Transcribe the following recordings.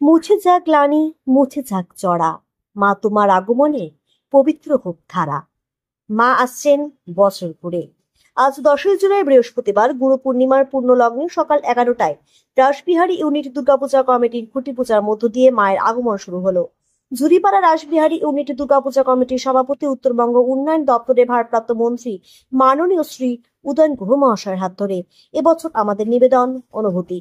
মুছে যাক গ্লানি, মুছে যাক জড়া, মা তোমার আগমনে পবিত্র হোক ধারা। মা আসছেন বছর ঘুরে। আজ 10ই জুলাই বৃহস্পতিবার গুরু পূর্ণিমার পূর্ণ লগ্নে সকাল 11টায় রাসবিহারী ইউনিট দুর্গাপূজা কমিটির খুঁটি পূজার মধ্য দিয়ে মায়ের আগমন শুরু হলো। ঝুরিপাড়া রাসবিহারী ইউনিট দুর্গাপূজা কমিটির সভাপতি উত্তরবঙ্গ উন্নয়ন দপ্তরের ভারপ্রাপ্ত মন্ত্রী মাননীয় শ্রী উদয়ন গুহ মহাশয়ের হাত ধরে এবছর আমাদের নিবেদন অনুভূতি।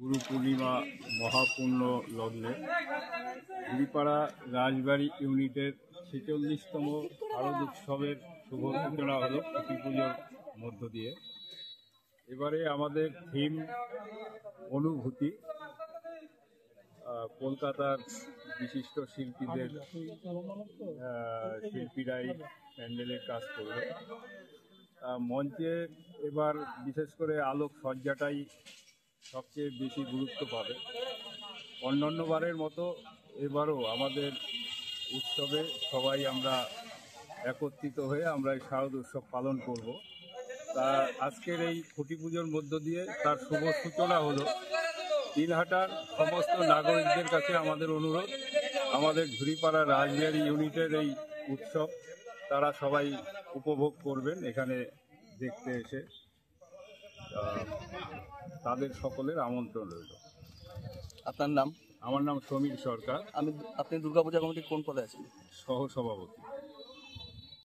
গুরু পূর্ণিমা মহাপূর্ণ লগ্নে ঝুরিপাড়া রাজবাড়ি ইউনিটের 46তম শারদ উৎসবের শুভ সূচনা হলো খুঁটি পুজোর মধ্য দিয়ে। এবারে আমাদের থিম অনুভূতি। কলকাতার বিশিষ্ট শিল্পীরাই প্যান্ডেলের কাজ করবে। মঞ্চে এবার বিশেষ করে আলোক সজ্জাটাই সবচেয়ে বেশি গুরুত্ব পাবে। অন্যান্য বারের মতো এবারও আমাদের উৎসবে সবাই আমরা একত্রিত হয়ে আমরা এই শারদ উৎসব পালন করব। তা আজকের এই খুঁটি পুজোর মধ্য দিয়ে তার শুভ সূচনা হলো। দিনহাটার সমস্ত নাগরিকদের কাছে আমাদের অনুরোধ, আমাদের ঝুরিপাড়া রাসবিহারী ইউনিটের এই উৎসব তারা সবাই উপভোগ করবেন এখানে দেখতে এসে। তাদের সকলের আমন্ত্রণ রইল। আপনার নাম? আমার নাম সমীর সরকার। আপনি দুর্গাপূজা কমিটির কোন পদে আছেন? সহ সভাপতি।